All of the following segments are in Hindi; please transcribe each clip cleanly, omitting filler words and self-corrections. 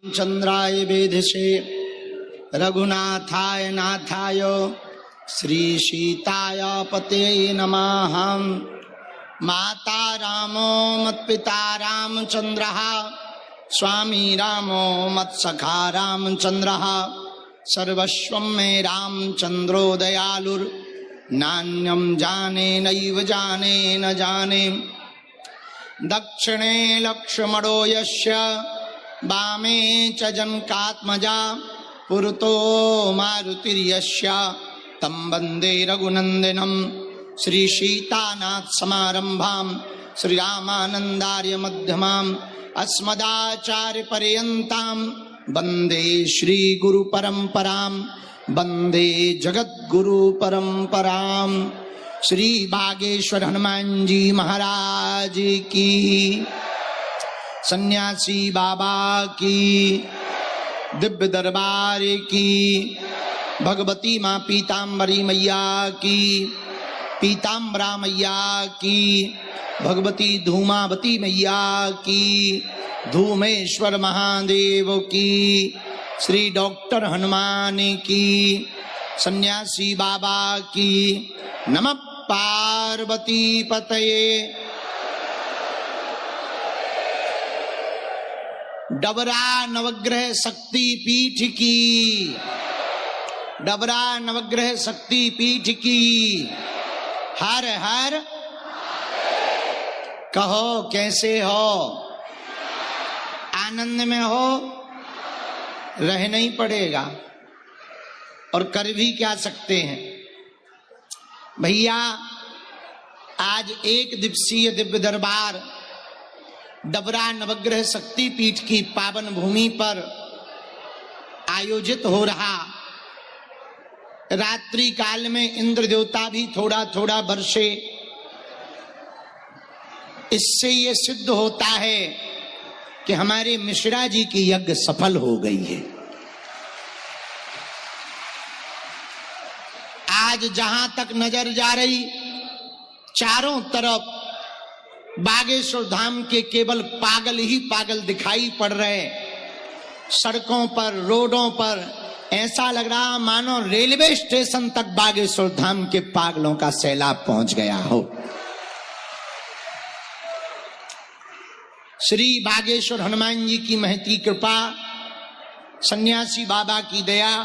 चंद्राय वेधसे रघुनाथाय नाथाय श्री सीताय पते नमः। माता रामो मत्पिता रामचंद्रः स्वामी रामो मत्सखा रामचंद्रः। सर्वस्वं मे रामचंद्रो दयालुर् नान्यं जाने नैव जाने न जाने। दक्षिणे लक्ष्मणो यस्य वामे च जनकात्मजा पुरतो मारुतिर्यस्य तं वन्दे रघुनन्दनं। श्री सीतानाथ समारंभां श्रीरामानन्दार्य मध्यमाम् अस्मदाचार्य पर्यन्तां वन्दे श्री गुरु परंपरां वन्दे जगद्गुरु परंपरां। श्री बागेश्वर हनुमान जी महाराज की, सन्यासी बाबा की, दिव्य दरबार की, भगवती माँ पीताम्बरी मैया की, पीताम्बरा मैया की, भगवती धूमावती मैया की, धूमेश्वर महादेव की, श्री डॉक्टर हनुमान की, सन्यासी बाबा की। नमः पार्वती पतये। डबरा नवग्रह शक्ति पीठ की, डबरा नवग्रह शक्ति पीठ की। हर हर कहो, कैसे हो? आनंद में हो? रहना ही पड़ेगा, और कर भी क्या सकते हैं भैया। आज एक दिवसीय दिव्य दरबार डबरा नवग्रह शक्ति पीठ की पावन भूमि पर आयोजित हो रहा। रात्रि काल में इंद्र देवता भी थोड़ा थोड़ा बरसे। इससे ये सिद्ध होता है कि हमारे मिश्रा जी की यज्ञ सफल हो गई है। आज जहां तक नजर जा रही, चारों तरफ बागेश्वर धाम के केवल पागल ही पागल दिखाई पड़ रहे। सड़कों पर, रोडों पर ऐसा लग रहा मानो रेलवे स्टेशन तक बागेश्वर धाम के पागलों का सैलाब पहुंच गया हो। श्री बागेश्वर हनुमान जी की महती कृपा, सन्यासी बाबा की दया,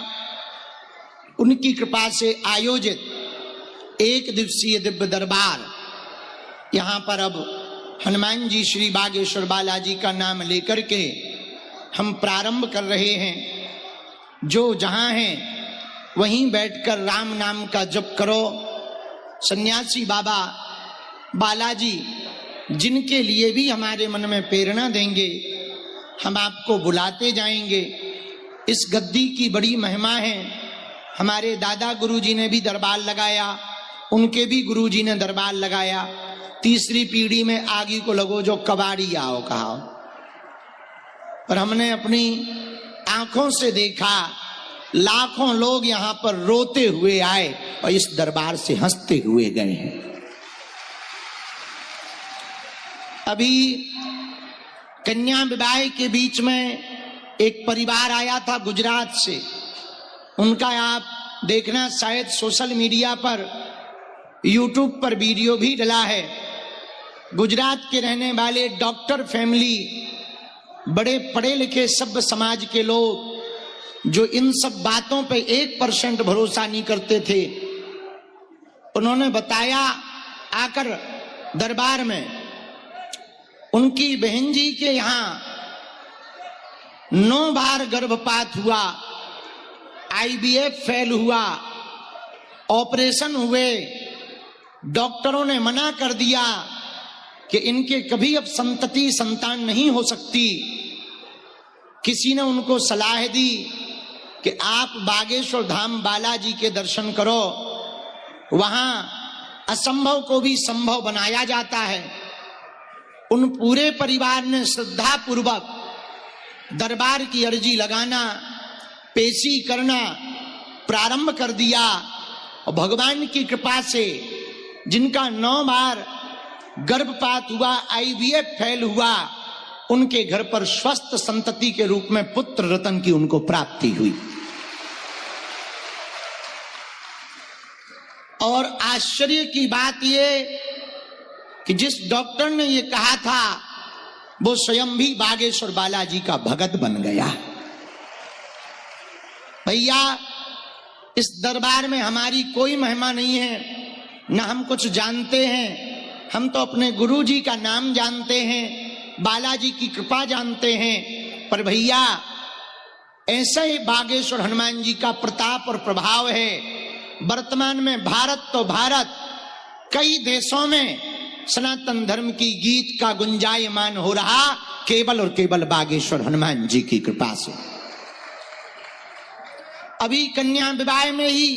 उनकी कृपा से आयोजित एक दिवसीय दिव्य दरबार, यहाँ पर अब हनुमान जी श्री बागेश्वर बालाजी का नाम लेकर के हम प्रारंभ कर रहे हैं। जो जहाँ हैं वहीं बैठकर राम नाम का जप करो। सन्यासी बाबा बालाजी जिनके लिए भी हमारे मन में प्रेरणा देंगे, हम आपको बुलाते जाएंगे। इस गद्दी की बड़ी महिमा है। हमारे दादा गुरुजी ने भी दरबार लगाया, उनके भी गुरुजी ने दरबार लगाया। तीसरी पीढ़ी में आगे को लगो जो कबाड़ी आओ कहा। और हमने अपनी आंखों से देखा, लाखों लोग यहाँ पर रोते हुए आए और इस दरबार से हंसते हुए गए हैं। अभी कन्या विवाह के बीच में एक परिवार आया था गुजरात से। उनका आप देखना शायद सोशल मीडिया पर, यूट्यूब पर वीडियो भी डला है। गुजरात के रहने वाले डॉक्टर फैमिली, बड़े पढ़े लिखे सभ्य समाज के लोग, जो इन सब बातों पे 1% भरोसा नहीं करते थे, उन्होंने बताया आकर दरबार में उनकी बहन जी के यहाँ 9 बार गर्भपात हुआ, IVF फेल हुआ, ऑपरेशन हुए। डॉक्टरों ने मना कर दिया कि इनके कभी अब संतति संतान नहीं हो सकती। किसी ने उनको सलाह दी कि आप बागेश्वर धाम बालाजी के दर्शन करो, वहां असंभव को भी संभव बनाया जाता है। उन पूरे परिवार ने श्रद्धा पूर्वक दरबार की अर्जी लगाना, पेशी करना प्रारंभ कर दिया। और भगवान की कृपा से जिनका 9 बार गर्भपात हुआ, IVF फेल हुआ, उनके घर पर स्वस्थ संतति के रूप में पुत्र रतन की उनको प्राप्ति हुई। और आश्चर्य की बात यह कि जिस डॉक्टर ने यह कहा था वो स्वयं भी बागेश्वर बालाजी का भगत बन गया। भैया, इस दरबार में हमारी कोई महिमा नहीं है, न हम कुछ जानते हैं। हम तो अपने गुरु जी का नाम जानते हैं, बालाजी की कृपा जानते हैं। पर भैया, ऐसे ही बागेश्वर हनुमान जी का प्रताप और प्रभाव है। वर्तमान में भारत तो भारत, कई देशों में सनातन धर्म की गीत का गुंजायमान हो रहा केवल और केवल बागेश्वर हनुमान जी की कृपा से। अभी कन्या विवाह में ही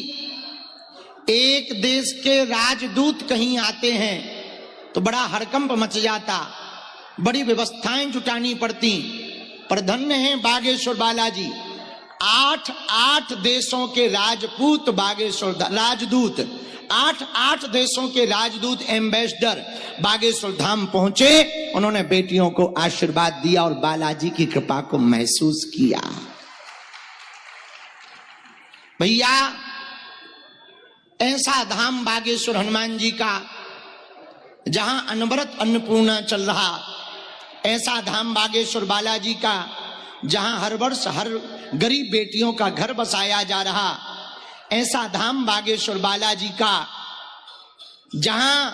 एक देश के राजदूत कहीं आते हैं तो बड़ा हड़कंप मच जाता, बड़ी व्यवस्थाएं जुटानी पड़ती। पर धन्य है बागेश्वर बालाजी, 8 देशों के राजपूत बागेश्वर राजदूत, 8 देशों के राजदूत एम्बेसडर बागेश्वर धाम पहुंचे। उन्होंने बेटियों को आशीर्वाद दिया और बालाजी की कृपा को महसूस किया। भैया, ऐसा धाम बागेश्वर हनुमान जी का जहां अनवरत अन्नपूर्णा चल रहा, ऐसा धाम बागेश्वर बालाजी का जहां हर वर्ष हर गरीब बेटियों का घर बसाया जा रहा, ऐसा धाम बागेश्वर बालाजी का जहां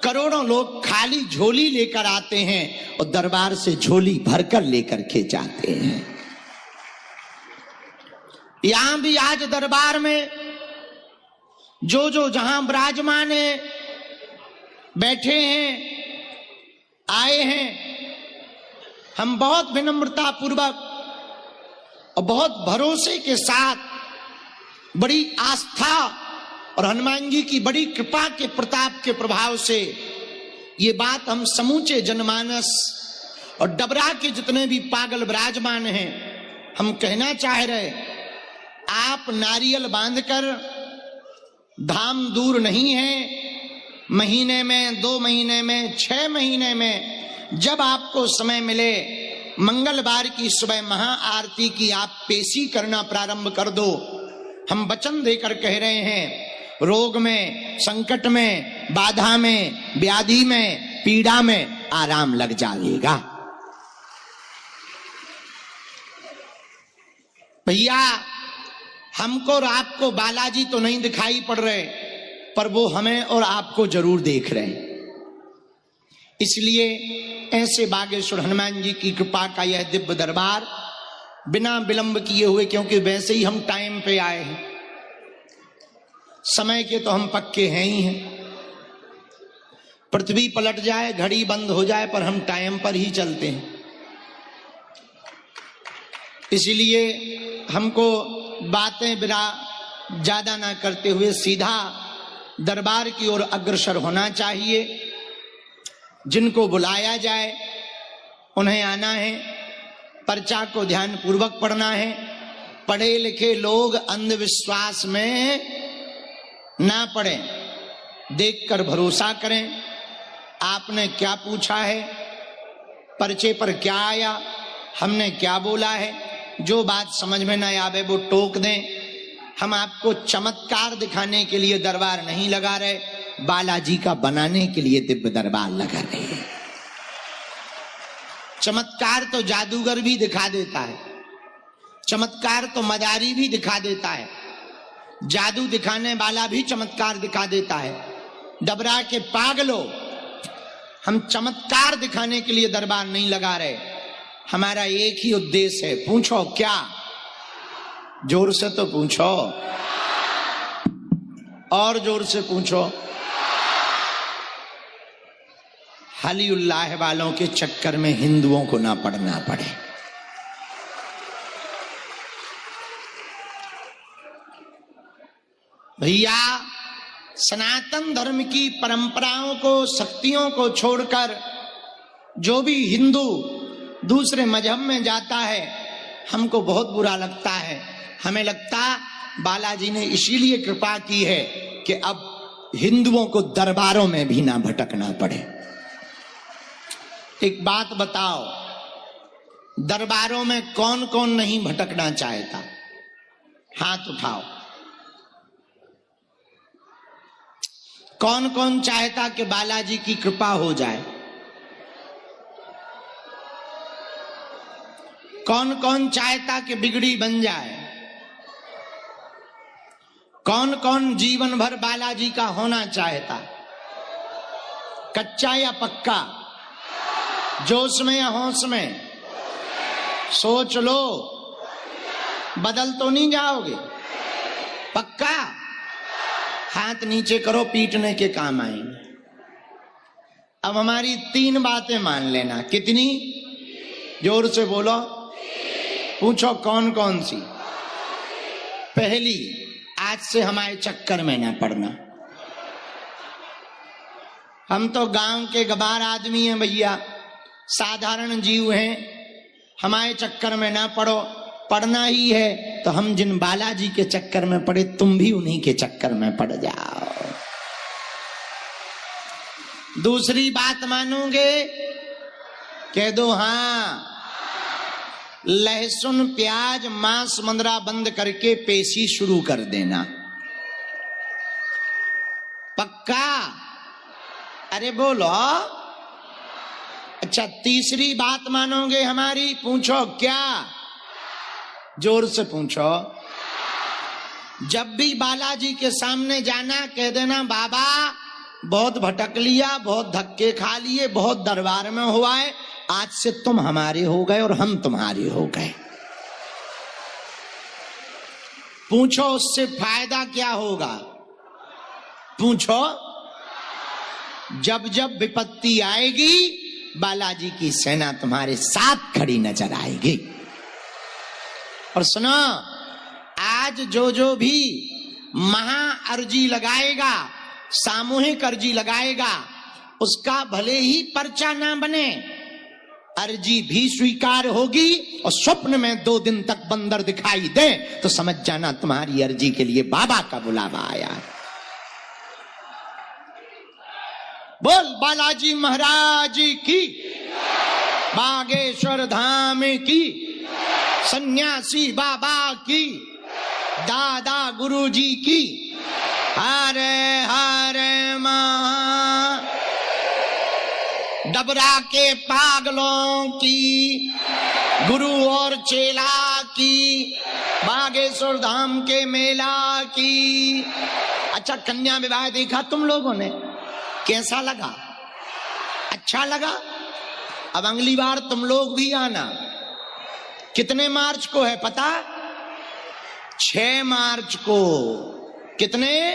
करोड़ों लोग खाली झोली लेकर आते हैं और दरबार से झोली भरकर लेकर के जाते हैं। यहां भी आज दरबार में जो जो जहां विराजमान है, बैठे हैं, आए हैं, हम बहुत विनम्रता पूर्वक और बहुत भरोसे के साथ, बड़ी आस्था और हनुमान जी की बड़ी कृपा के प्रताप के प्रभाव से ये बात हम समूचे जनमानस और डबरा के जितने भी पागल विराजमान हैं, हम कहना चाह रहे, आप नारियल बांधकर, धाम दूर नहीं है, महीने में, 2 महीने में, 6 महीने में जब आपको समय मिले, मंगलवार की सुबह महाआरती की आप पेशी करना प्रारंभ कर दो। हम वचन देकर कह रहे हैं, रोग में, संकट में, बाधा में, व्याधि में, पीड़ा में आराम लग जाएगा। भैया, हमको और आपको बालाजी तो नहीं दिखाई पड़ रहे, पर वो हमें और आपको जरूर देख रहे हैं। इसलिए ऐसे बागेश्वर हनुमान जी की कृपा का यह दिव्य दरबार बिना विलंब किए हुए, क्योंकि वैसे ही हम टाइम पे आए हैं, समय के तो हम पक्के हैं ही हैं। पृथ्वी पलट जाए, घड़ी बंद हो जाए, पर हम टाइम पर ही चलते हैं। इसलिए हमको बातें बिना ज्यादा ना करते हुए सीधा दरबार की ओर अग्रसर होना चाहिए। जिनको बुलाया जाए उन्हें आना है, पर्चा को ध्यान पूर्वक पढ़ना है। पढ़े लिखे लोग अंधविश्वास में ना पड़े, देखकर भरोसा करें। आपने क्या पूछा है, पर्चे पर क्या आया, हमने क्या बोला है, जो बात समझ में ना आवे वो टोक दें। हम आपको चमत्कार दिखाने के लिए दरबार नहीं लगा रहे, बालाजी का बनाने के लिए दिव्य दरबार लगा रहे हैं। चमत्कार तो जादूगर भी दिखा देता है, चमत्कार तो मदारी भी दिखा देता है, जादू दिखाने वाला भी चमत्कार दिखा देता है। डबरा के पागलों, हम चमत्कार दिखाने के लिए दरबार नहीं लगा रहे। हमारा एक ही उद्देश्य है। पूछो क्या? जोर से तो पूछो, और जोर से पूछो। हलीउल्लाह वालों के चक्कर में हिंदुओं को ना पड़ना पड़े। भैया, सनातन धर्म की परंपराओं को, शक्तियों को छोड़कर जो भी हिंदू दूसरे मजहब में जाता है, हमको बहुत बुरा लगता है। हमें लगता बालाजी ने इसीलिए कृपा की है कि अब हिंदुओं को दरबारों में भी ना भटकना पड़े। एक बात बताओ, दरबारों में कौन कौन नहीं भटकना चाहता? हाथ उठाओ। कौन कौन चाहता कि बालाजी की कृपा हो जाए? कौन कौन चाहता कि बिगड़ी बन जाए? कौन कौन जीवन भर बालाजी का होना चाहता? कच्चा या पक्का? जोश में या होश में? सोच लो, बदल तो नहीं जाओगे? पक्का? हाथ नीचे करो, पीटने के काम आएंगे। अब हमारी 3 बातें मान लेना। कितनी? जोर से बोलो। पूछो कौन कौन सी? पहली, आज से हमारे चक्कर में ना पड़ना। हम तो गांव के गबार आदमी हैं भैया, साधारण जीव हैं, हमारे चक्कर में ना पड़ो। पढ़ना ही है तो हम जिन बालाजी के चक्कर में पड़े, तुम भी उन्हीं के चक्कर में पड़ जाओ। दूसरी बात मानोगे? कह दो हाँ। लहसुन, प्याज, मांस, मंदरा बंद करके पेशी शुरू कर देना। पक्का? अरे बोलो। अच्छा, तीसरी बात मानोगे हमारी? पूछो क्या? जोर से पूछो। जब भी बालाजी के सामने जाना, कह देना बाबा बहुत भटक लिया, बहुत धक्के खा लिए, बहुत दरबार में हुआ है, आज से तुम हमारे हो गए और हम तुम्हारे हो गए। पूछो उससे फायदा क्या होगा? पूछो। जब जब विपत्ति आएगी, बालाजी की सेना तुम्हारे साथ खड़ी नजर आएगी। और सुनो, आज जो भी महा अर्जी लगाएगा, सामूहिक अर्जी लगाएगा, उसका भले ही पर्चा ना बने, अर्जी भी स्वीकार होगी। और स्वप्न में 2 दिन तक बंदर दिखाई दे तो समझ जाना तुम्हारी अर्जी के लिए बाबा का बुलावा आया है। बोल बालाजी महाराज की, बागेश्वर धाम की, सन्यासी बाबा की, दादा गुरुजी की, हरे हरे महा, डबरा के पागलों की, गुरु और चेला की, बागेश्वर धाम के मेला की। अच्छा, कन्या विवाह देखा तुम लोगों ने? कैसा लगा? अच्छा लगा? अब अगली बार तुम लोग भी आना। कितने मार्च को है पता? 6 मार्च को। कितने?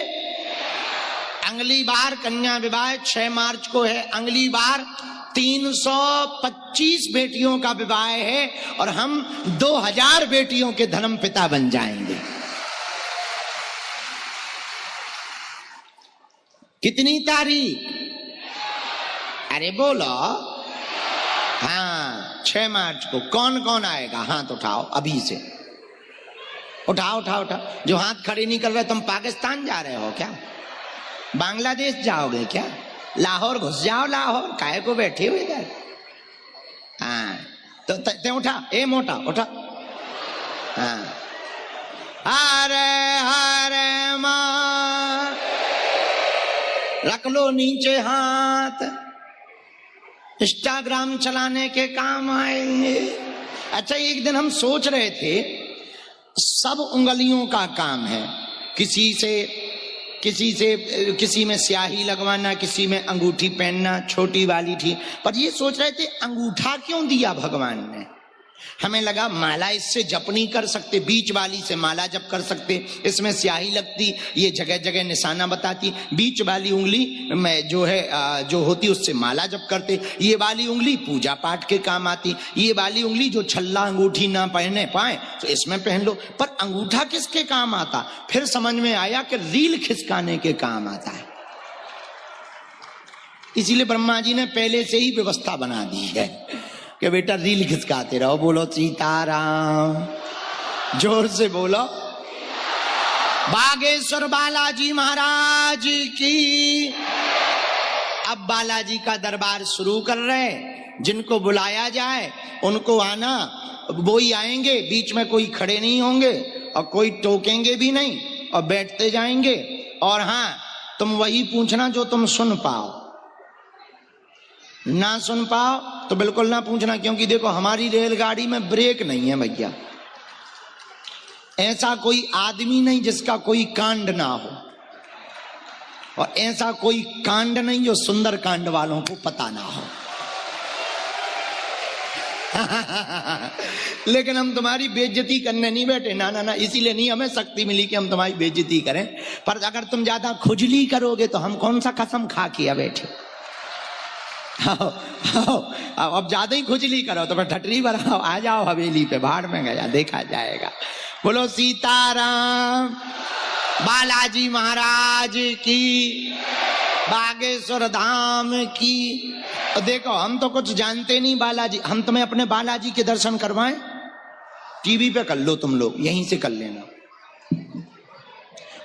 अगली बार कन्या विवाह 6 मार्च को है। अगली बार 325 बेटियों का विवाह है और हम 2000 बेटियों के धर्म पिता बन जाएंगे। कितनी तारीख? अरे बोलो। हाँ, 6 मार्च को। कौन कौन आएगा? हाथ उठाओ अभी से। उठाओ उठाओ उठाओ। जो हाथ खड़े नहीं कर रहे, तुम पाकिस्तान जा रहे हो क्या? बांग्लादेश जाओगे क्या? लाहौर घुस जाओ। लाहौर काहे को बैठे हुए इधर? हाँ, तो ते उठा। ए मोटा उठा। हाँ, हरे हरे मां, रख लो नीचे हाथ। इंस्टाग्राम चलाने के काम आएंगे। अच्छा, एक दिन हम सोच रहे थे, सब उंगलियों का काम है। किसी में स्याही लगवाना, किसी में अंगूठी पहनना, छोटी वाली थी। पर ये सोच रहे थे, अंगूठा क्यों दिया भगवान ने? हमें लगा माला इससे जप नहीं कर सकते, बीच वाली से माला जप कर सकते। इसमें स्याही लगती, ये जगह जगह निशाना बताती। बीच वाली उंगली में जो होती उससे माला जप करते। ये वाली उंगली पूजा पाठ के काम आती। ये वाली उंगली जो छल्ला अंगूठी ना पहने पाए तो इसमें पहन लो। पर अंगूठा किसके काम आता? फिर समझ में आया कि रील खिसकाने के काम आता है। इसीलिए ब्रह्मा जी ने पहले से ही व्यवस्था बना दी है कि बेटा रील खिसकाते रहो। बोलो सीताराम। जोर से बोलो। बागेश्वर बालाजी महाराज की। अब बालाजी का दरबार शुरू कर रहे। जिनको बुलाया जाए उनको आना, वो ही आएंगे, बीच में कोई खड़े नहीं होंगे और कोई टोकेंगे भी नहीं और बैठते जाएंगे। और हां, तुम वही पूछना जो तुम सुन पाओ, ना सुन पाओ तो बिल्कुल ना पूछना, क्योंकि देखो हमारी रेलगाड़ी में ब्रेक नहीं है भैया। ऐसा कोई आदमी नहीं जिसका कोई कांड ना हो, और ऐसा कोई कांड नहीं जो सुंदर कांड वालों को पता ना हो। लेकिन हम तुम्हारी बेइज्जती करने नहीं बैठे, ना ना ना, इसीलिए नहीं हमें शक्ति मिली कि हम तुम्हारी बेइज्जती करें। पर अगर तुम ज्यादा खुजली करोगे तो हम कौन सा कसम खा किया बैठे। अब ज्यादा ही खुजली करो तो फिर ठटरी बनाओ, आ जाओ हवेली पे, भाड़ में गया देखा जाएगा। बोलो सीताराम, बालाजी महाराज की, बागेश्वर धाम की। तो देखो हम तो कुछ जानते नहीं बालाजी, हम तुम्हें अपने बालाजी के दर्शन करवाएं? टीवी पे कर लो, तुम लोग यहीं से कर लेना।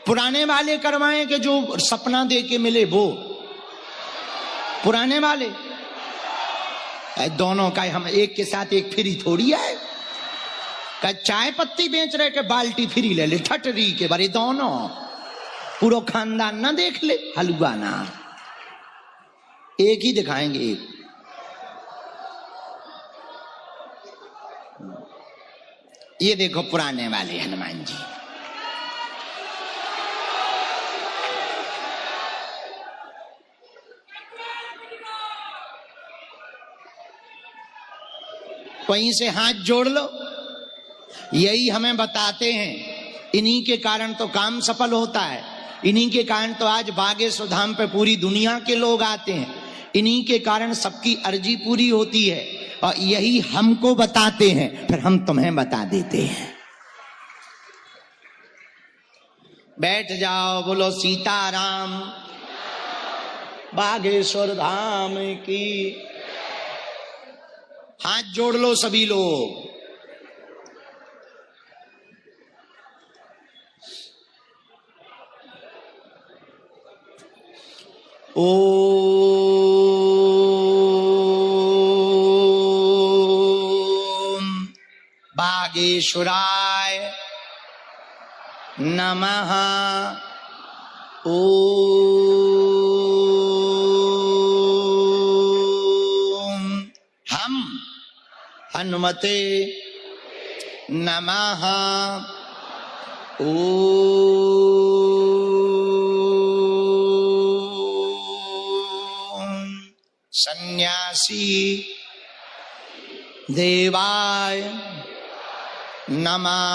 पुराने वाले करवाएं कि जो सपना दे के मिले वो? पुराने वाले दोनों का हम एक के साथ एक फ्री थोड़ी है। का चाय पत्ती बेच रहे के बाल्टी फ्री ले ले, ठटरी के बारे दोनों, पूरा खानदान ना देख ले, हलवा ना, एक ही दिखाएंगे एक। ये देखो पुराने वाले हनुमान जी, वहीं से हाथ जोड़ लो। यही हमें बताते हैं, इन्हीं के कारण तो काम सफल होता है, इन्हीं के कारण तो आज बागेश्वर धाम पे पूरी दुनिया के लोग आते हैं, इन्हीं के कारण सबकी अर्जी पूरी होती है। और यही हमको बताते हैं, फिर हम तुम्हें बता देते हैं। बैठ जाओ, बोलो सीताराम, बागेश्वर धाम की। हाथ जोड़ लो सभी लोग। ओम बागेश्वराय नमः। ओम हम हनुमते नमः। ओम सन्यासी देवाय नमः।